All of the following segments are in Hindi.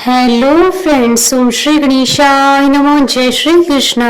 हेलो फ्रेंड्स, ओम श्री गणेशाय नमः। जय श्री कृष्णा।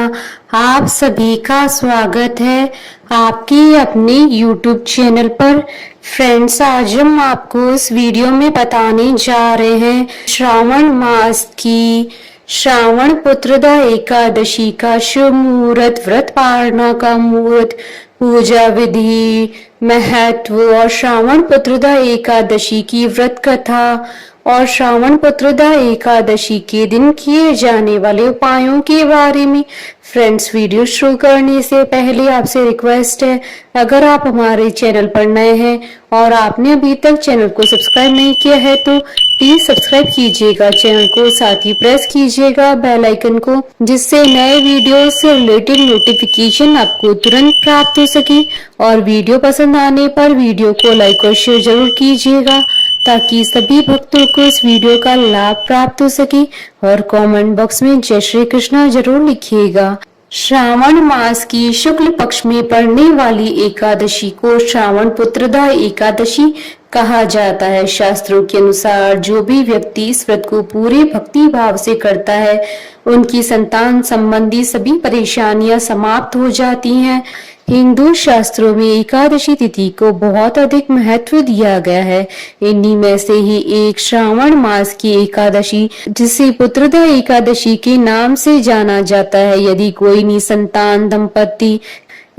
आप सभी का स्वागत है आपकी अपने YouTube चैनल पर। फ्रेंड्स, आज हम आपको इस वीडियो में बताने जा रहे हैं श्रावण मास की श्रावण पुत्रदा एकादशी का शुभ मुहूर्त, व्रत पारणा का मुहूर्त, पूजा विधि, महत्व और श्रावण पुत्रदा एकादशी की व्रत कथा और श्रावण पुत्रदा एकादशी के दिन किए जाने वाले उपायों के बारे में। फ्रेंड्स, वीडियो शुरू करने से पहले आपसे रिक्वेस्ट है, अगर आप हमारे चैनल पर नए हैं और आपने अभी तक चैनल को सब्सक्राइब नहीं किया है तो प्लीज सब्सक्राइब कीजिएगा चैनल को, साथ ही प्रेस कीजिएगा बेल आइकन को, जिससे नए वीडियो से रिलेटेड नोटिफिकेशन आपको तुरंत प्राप्त हो सके। और वीडियो पसंद आने पर वीडियो को लाइक और शेयर जरूर कीजिएगा ताकि सभी भक्तों को इस वीडियो का लाभ प्राप्त हो सके। और कमेंट बॉक्स में जय श्री कृष्णा जरूर लिखिएगा। श्रावण मास की शुक्ल पक्ष में पड़ने वाली एकादशी को श्रावण पुत्रदा एकादशी कहा जाता है। शास्त्रों के अनुसार जो भी व्यक्ति इस व्रत को पूरे भक्ति भाव से करता है उनकी संतान संबंधी सभी परेशानियां समाप्त हो जाती हैं। हिंदू शास्त्रों में एकादशी तिथि को बहुत अधिक महत्व दिया गया है। इन्हीं में से ही एक श्रावण मास की एकादशी, जिसे पुत्रदा एकादशी के नाम से जाना जाता है। यदि कोई निसंतान दंपति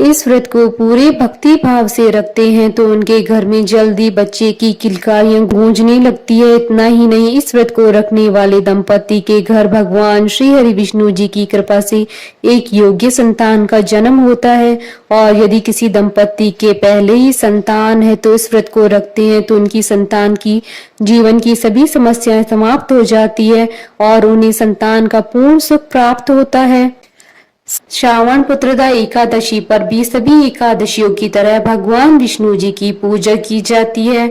इस व्रत को पूरे भक्ति भाव से रखते हैं तो उनके घर में जल्दी बच्चे की किलकारियां गूंजने लगती है। इतना ही नहीं, इस व्रत को रखने वाले दंपति के घर भगवान श्री हरि विष्णु जी की कृपा से एक योग्य संतान का जन्म होता है। और यदि किसी दंपति के पहले ही संतान है तो इस व्रत को रखते हैं तो उनकी संतान की जीवन की सभी समस्याएं समाप्त हो जाती है और उन्हें संतान का पूर्ण सुख प्राप्त होता है। श्रावण पुत्रदा एकादशी पर भी सभी एकादशियों की तरह भगवान विष्णु जी की पूजा की जाती है।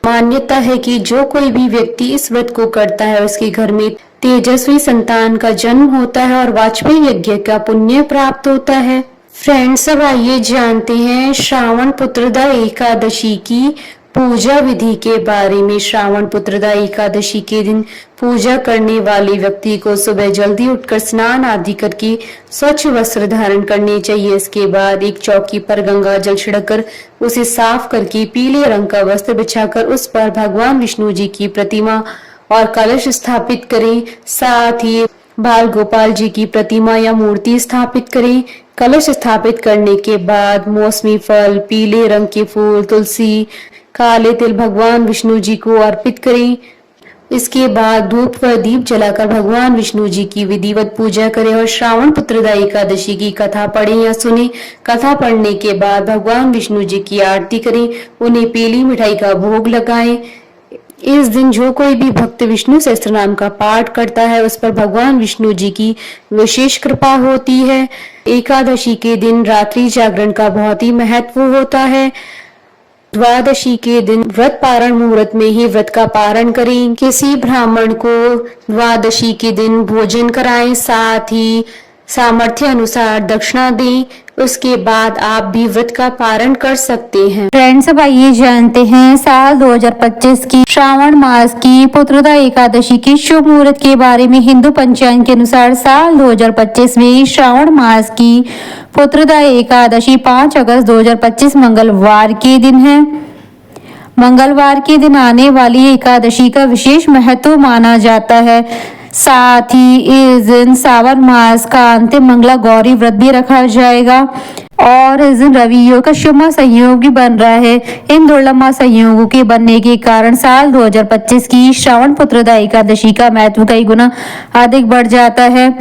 मान्यता है कि जो कोई भी व्यक्ति इस व्रत को करता है उसके घर में तेजस्वी संतान का जन्म होता है और वाजपेयी यज्ञ का पुण्य प्राप्त होता है। फ्रेंड्स, अब आइए जानते हैं श्रावण पुत्रदा एकादशी की पूजा विधि के बारे में। श्रावण पुत्रदा एकादशी के दिन पूजा करने वाले व्यक्ति को सुबह जल्दी उठकर स्नान आदि करके स्वच्छ वस्त्र धारण करने चाहिए। इसके बाद एक चौकी पर गंगा जल छिड़ककर उसे साफ करके पीले रंग का वस्त्र बिछाकर उस पर भगवान विष्णु जी की प्रतिमा और कलश स्थापित करें। साथ ही बाल गोपाल जी की प्रतिमा या मूर्ति स्थापित करें। कलश स्थापित करने के बाद मौसमी फल, पीले रंग के फूल, तुलसी, काले तिल भगवान विष्णु जी को अर्पित करें। इसके बाद धूप व दीप जलाकर भगवान विष्णु जी की विधिवत पूजा करें और श्रावण पुत्रदा एकादशी की कथा पढ़ें या सुने। कथा पढ़ने के बाद भगवान विष्णु जी की आरती करें, उन्हें पीली मिठाई का भोग लगाएं। इस दिन जो कोई भी भक्त विष्णु सहस्त्रनाम का पाठ करता है उस पर भगवान विष्णु जी की विशेष कृपा होती है। एकादशी के दिन रात्रि जागरण का बहुत ही महत्व होता है। द्वादशी के दिन व्रत पारण मुहूर्त में ही व्रत का पारण करें। किसी ब्राह्मण को द्वादशी के दिन भोजन कराएं, साथ ही सामर्थ्य अनुसार दक्षिणा दें। उसके बाद आप भी व्रत का पारण कर सकते हैं। फ्रेंड्स, अब आइए जानते हैं साल 2025 की श्रावण मास की पुत्रदा एकादशी की शुभ मुहूर्त के बारे में। हिंदू पंचांग के अनुसार साल 2025 में श्रावण मास की पुत्रदा एकादशी 5 अगस्त 2025 मंगलवार के दिन है। मंगलवार के दिन आने वाली एकादशी का विशेष महत्व माना जाता है। साथ ही इस दिन सावन मास का अंतिम मंगला गौरी व्रत भी रखा जाएगा और इस दिन रवि योग का शुभ संयोग भी बन रहा है। इन दुर्लभ संयोगों के बनने के कारण साल 2025 की श्रावण पुत्रदा एकादशी का महत्व कई गुना अधिक बढ़ जाता है।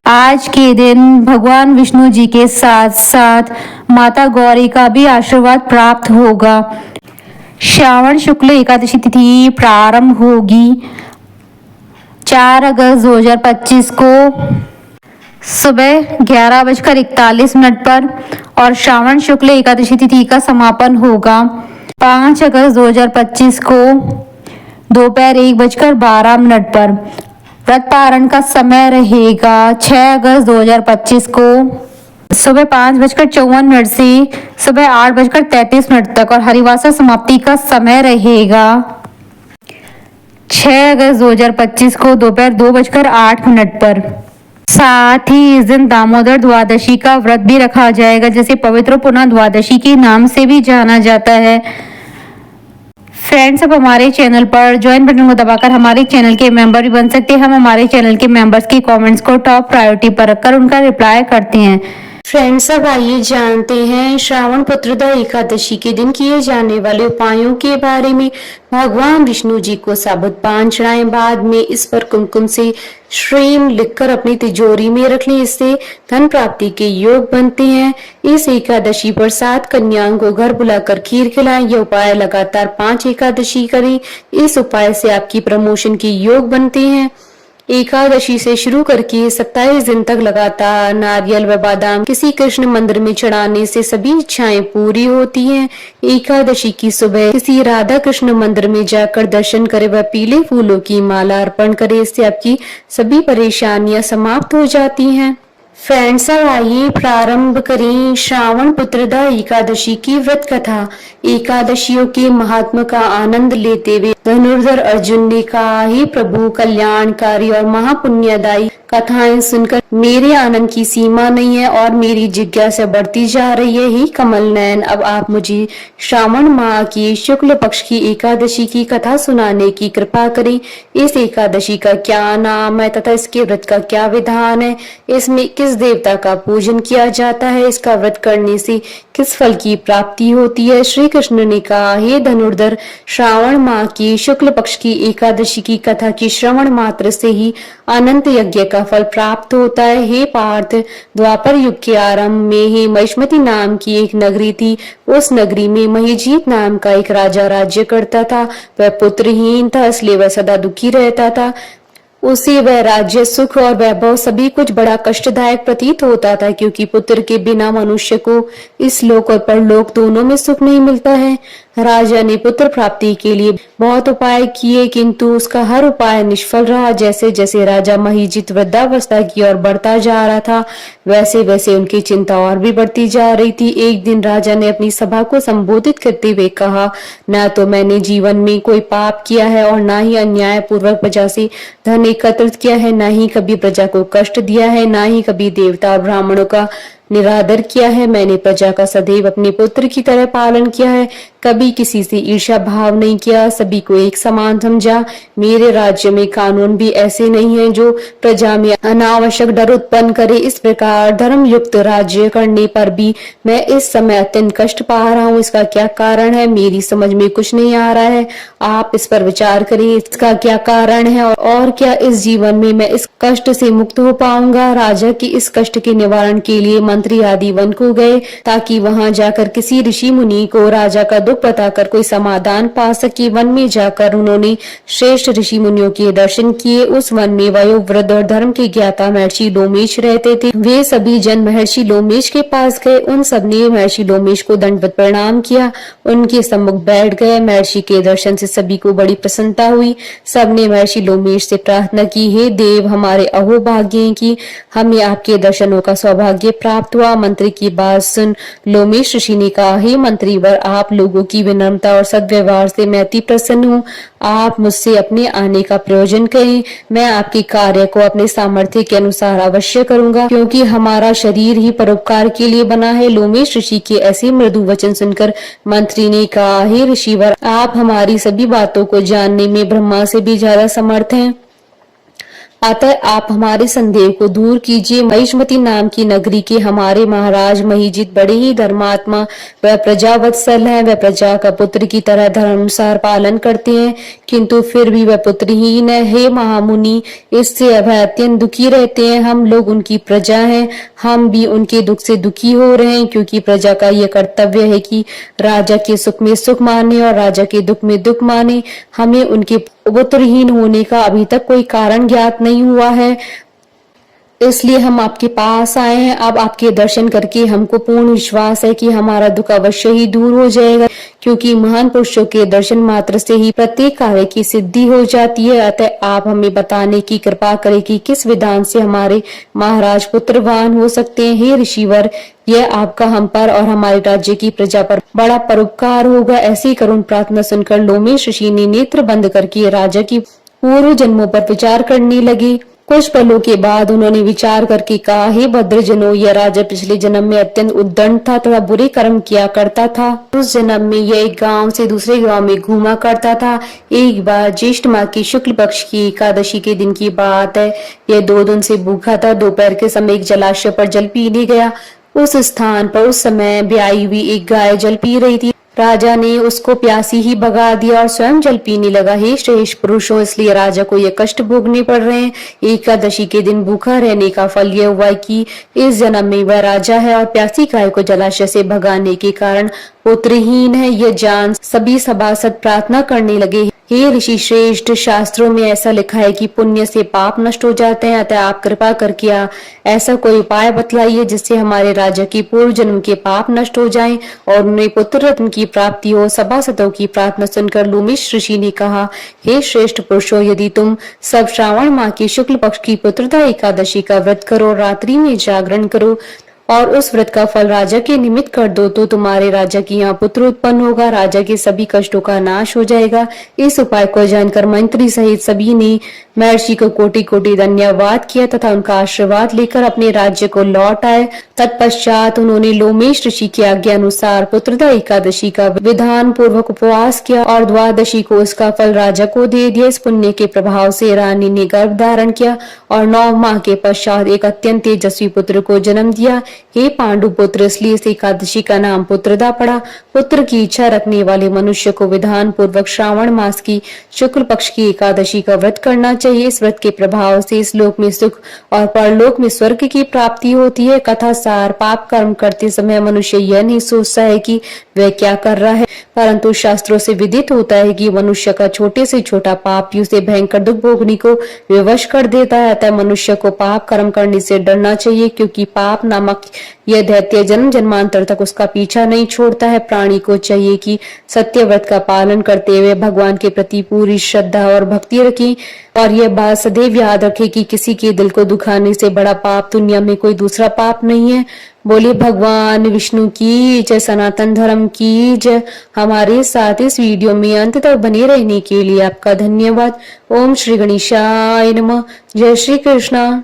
आज के दिन भगवान विष्णु जी के साथ साथ माता गौरी का भी आशीर्वाद प्राप्त होगा। श्रावण शुक्ल एकादशी तिथि प्रारंभ होगी 4 अगस्त 2025 को सुबह 11:41 पर और श्रावण शुक्ल एकादशी तिथि का समापन होगा 5 अगस्त 2025 को दोपहर 1:12 पर। व्रत पारण का समय रहेगा 6 अगस्त 2025 को सुबह 5:54 से सुबह 8:33 तक और हरिवासा समाप्ति का समय रहेगा 6 6 अगस्त 2025 को दोपहर 2:08 पर। साथ ही इस दिन दामोदर द्वादशी का व्रत भी रखा जाएगा, जिसे पवित्र पुना द्वादशी के नाम से भी जाना जाता है। फ्रेंड्स, अब हमारे चैनल पर ज्वाइन बटन को दबाकर हमारे चैनल के मेंबर भी बन सकते हैं। हम हमारे चैनल के मेंबर्स के कमेंट्स को टॉप प्रायोरिटी पर रखकर उनका रिप्लाई करते हैं। फ्रेंड्स, अब आइए जानते हैं श्रावण पुत्रदा एकादशी के दिन किए जाने वाले उपायों के बारे में। भगवान विष्णु जी को साबुत पान चढ़ाएं, बाद में इस पर कुमकुम से श्रीम लिखकर अपनी तिजोरी में रख लें, इससे धन प्राप्ति के योग बनते हैं। इस एकादशी पर 7 कन्याओं को घर बुलाकर खीर खिलाएं। यह उपाय लगातार 5 एकादशी करें। इस उपाय से आपकी प्रमोशन के योग बनते हैं। एकादशी से शुरू करके 27 दिन तक लगातार नारियल व बादाम किसी कृष्ण मंदिर में चढ़ाने से सभी इच्छाएं पूरी होती हैं। एकादशी की सुबह किसी राधा कृष्ण मंदिर में जाकर दर्शन करें व पीले फूलों की माला अर्पण करें, इससे आपकी सभी परेशानियां समाप्त हो जाती हैं। फ्रेंड्स, अब आइए प्रारंभ करें श्रावण पुत्रदा एकादशी की व्रत कथा। एकादशियों के महात्मा का आनंद लेते हुए धनुर्धर अर्जुन ने कहा, हे प्रभु, कल्याणकारी और महापुण्यदायी कथाएं सुनकर मेरे आनंद की सीमा नहीं है और मेरी जिज्ञासा बढ़ती जा रही है। हे कमल नयन, अब आप मुझे श्रावण माह की शुक्ल पक्ष की एकादशी की कथा सुनाने की कृपा करें। इस एकादशी का क्या नाम है तथा इसके व्रत का क्या विधान है? इसमें किस देवता का पूजन किया जाता है? इसका व्रत करने से किस फल की प्राप्ति होती है? श्री कृष्ण ने कहा, हे धनुर्धर, श्रावण माह की शुक्ल पक्ष की एकादशी की कथा की श्रवण मात्र से ही अनंत यज्ञ का फल प्राप्त होता है। हे पार्थ, द्वापर युग के आरंभ में ही महिष्मति नाम की एक नगरी थी। उस नगरी में महिजीत नाम का एक राजा राज्य करता था। वह पुत्रहीन था, इसलिए वह सदा दुखी रहता था। उसे वह राज्य, सुख और वैभव सभी कुछ बड़ा कष्टदायक प्रतीत होता था, क्योंकि पुत्र के बिना मनुष्य को इस लोक और परलोक दोनों में सुख नहीं मिलता है। राजा ने पुत्र प्राप्ति के लिए बहुत उपाय किए, किंतु उसका हर उपाय निष्फल रहा। जैसे जैसे राजा महिजीत वृद्धावस्था की ओर बढ़ता जा रहा था, वैसे वैसे उनकी चिंता और भी बढ़ती जा रही थी। एक दिन राजा ने अपनी सभा को संबोधित करते हुए कहा, न तो मैंने जीवन में कोई पाप किया है और न ही अन्याय पूर्वक प्रजा से धन एकत्रित किया है, न ही कभी प्रजा को कष्ट दिया है, न ही कभी देवता और ब्राह्मणों का निरादर किया है। मैंने प्रजा का सदैव अपने पुत्र की तरह पालन किया है, कभी किसी से ईर्ष्या भाव नहीं किया, सभी को एक समान समझा। मेरे राज्य में कानून भी ऐसे नहीं है जो प्रजा में अनावश्यक डर उत्पन्न करे। इस प्रकार धर्म युक्त राज्य करने पर भी मैं इस समय अत्यंत कष्ट पा रहा हूँ। इसका क्या कारण है? मेरी समझ में कुछ नहीं आ रहा है। आप इस पर विचार करें, इसका क्या कारण है और क्या इस जीवन में मैं इस कष्ट से मुक्त हो पाऊंगा? राजा की इस कष्ट के निवारण के लिए मंत्री आदि वन को गए, ताकि वहां जाकर किसी ऋषि मुनि को राजा का दुख बताकर कोई समाधान पा सके। वन में जाकर उन्होंने श्रेष्ठ ऋषि मुनियों के दर्शन किए। उस वन में वयोवृद्ध और धर्म के ज्ञाता महर्षि लोमेश रहते थे। वे सभी जन महर्षि लोमेश के पास गए। उन सबने महर्षि लोमेश को दंडवत प्रणाम किया, उनके सम्मुख बैठ गए। महर्षि के दर्शन से सभी को बड़ी प्रसन्नता हुई। सबने महर्षि लोमेश से प्रार्थना की, हे देव, हमारे अहोभाग्य हैं कि हमें आपके दर्शनों का सौभाग्य प्राप्त हुआ। मंत्री की बात सुन लोमेश ऋषि ने कहा, हे मंत्रीवर, आप लोगों की विनम्रता और सद्व्यवहार से मैं अति प्रसन्न हूँ। आप मुझसे अपने आने का प्रयोजन करें, मैं आपके कार्य को अपने सामर्थ्य के अनुसार अवश्य करूंगा, क्योंकि हमारा शरीर ही परोपकार के लिए बना है। लोमेश ऋषि के ऐसे मृदु वचन सुनकर मंत्री ने कहा, हे ऋषिवर, आप हमारी सभी बातों को जानने में ब्रह्मा से भी ज्यादा समर्थ हैं, अतः आप हमारे संदेह को दूर कीजिए। महिष्मति नाम की नगरी के हमारे महाराज महिजीत बड़े ही धर्मात्मा व प्रजावत्सल हैं। वह प्रजा का पुत्र की तरह धर्मानुसार पालन करते हैं, किंतु फिर भी वह पुत्रहीन है। हे महामुनि, इससे वह अत्यंत दुखी रहते हैं। हम लोग उनकी प्रजा हैं, हम भी उनके दुख से दुखी हो रहे हैं, क्योंकि प्रजा का यह कर्तव्य है कि राजा के सुख में सुख माने और राजा के दुख में दुख माने। हमें उनके पुत्रहीन होने का अभी तक कोई कारण ज्ञात नहीं हुआ है, इसलिए हम आपके पास आए हैं। अब आपके दर्शन करके हमको पूर्ण विश्वास है कि हमारा दुख अवश्य ही दूर हो जाएगा, क्योंकि महान पुरुषों के दर्शन मात्र से ही प्रत्येक कार्य की सिद्धि हो जाती है। अतः आप हमें बताने की कृपा करें कि किस विधान से हमारे महाराज पुत्रवान हो सकते हैं। हे ऋषिवर, यह आपका हम पर और हमारे राज्य की प्रजा पर बड़ा परोपकार होगा। ऐसी करुण प्रार्थना सुनकर लोमेश ऋषि ने नेत्र बंद करके राजा की पूर्व जन्मों पर विचार करने लगे। कुछ पलों के बाद उन्होंने विचार करके कहा, हे भद्रजनों, यह राजा पिछले जन्म में अत्यंत उद्दंड था तथा बुरे कर्म किया करता था। उस जन्म में यह एक गांव से दूसरे गांव में घूमा करता था। एक बार ज्येष्ठ माह की शुक्ल पक्ष की एकादशी के दिन की बात है। यह 2 दिन से भूखा था। दोपहर के समय एक जलाशय पर जल पीने गया। उस स्थान पर उस समय ब्याई हुई एक गाय जल पी रही थी। राजा ने उसको प्यासी ही भगा दिया और स्वयं जल पीने लगा। हे श्रेष्ठ पुरुषों, इसलिए राजा को ये कष्ट भोगने पड़ रहे हैं। एकादशी के दिन भूखा रहने का फल यह हुआ कि इस जन्म में वह राजा है और प्यासी गाय को जलाशय से भगाने के कारण पुत्रहीन है। यह जान सभी सभासद प्रार्थना करने लगे, हे ऋषि श्रेष्ठ, शास्त्रों में ऐसा लिखा है कि पुण्य से पाप नष्ट हो जाते हैं, अतः आप कृपा करके ऐसा कोई उपाय बतलाइए जिससे हमारे राजा की पूर्व जन्म के पाप नष्ट हो जाएं और उन्हें पुत्र रत्न की प्राप्ति हो। सभासदों की प्रार्थना सुनकर लूमिष ऋषि ने कहा, हे श्रेष्ठ पुरुषों, यदि तुम सब श्रावण माह की शुक्ल पक्ष की पुत्रदा एकादशी का व्रत करो, रात्रि में जागरण करो और उस व्रत का फल राजा के निमित्त कर दो तो तुम्हारे राजा की यहाँ पुत्र उत्पन्न होगा, राजा के सभी कष्टों का नाश हो जाएगा। इस उपाय को जानकर मंत्री सहित सभी ने महर्षि को कोटि कोटि धन्यवाद किया तथा उनका आशीर्वाद लेकर अपने राज्य को लौट आए। तत्पश्चात उन्होंने लोमेश ऋषि की आज्ञा अनुसार पुत्रदा एकादशी का विधान पूर्वक उपवास किया और द्वादशी को उसका फल राजा को दे दिया। इस पुण्य के प्रभाव से रानी ने गर्भ धारण किया और 9 माह के पश्चात एक अत्यंत तेजस्वी पुत्र को जन्म दिया। हे पांडु पुत्र, इसलिए इस एकादशी का नाम पुत्रदा पड़ा। पुत्र की इच्छा रखने वाले मनुष्य को विधान पूर्वक श्रावण मास की शुक्ल पक्ष की एकादशी का व्रत करना चाहिए। इस व्रत के प्रभाव से इस लोक में सुख और परलोक में स्वर्ग की प्राप्ति होती है। कथा सार, पाप कर्म करते समय मनुष्य यह नहीं सोचता है कि वह क्या कर रहा है, परंतु शास्त्रों से विदित होता है कि मनुष्य का छोटे से छोटा पाप ही उसे भयंकर दुख भोगने को विवश कर देता है। अतः मनुष्य को पाप कर्म करने से डरना चाहिए, क्योंकि पाप नामक यह दैत्य जन्म जन्मांतर तक उसका पीछा नहीं छोड़ता है। प्राणी को चाहिए कि सत्य व्रत का पालन करते हुए भगवान के प्रति पूरी श्रद्धा और भक्ति रखें और यह बात सदैव याद रखे कि किसी के दिल को दुखाने से बड़ा पाप दुनिया में कोई दूसरा पाप नहीं है। बोले भगवान विष्णु की जय, सनातन धर्म की जय। हमारे साथ इस वीडियो में अंत तक बने रहने के लिए आपका धन्यवाद। ओम श्री गणेशाय नमः। जय श्री कृष्णा।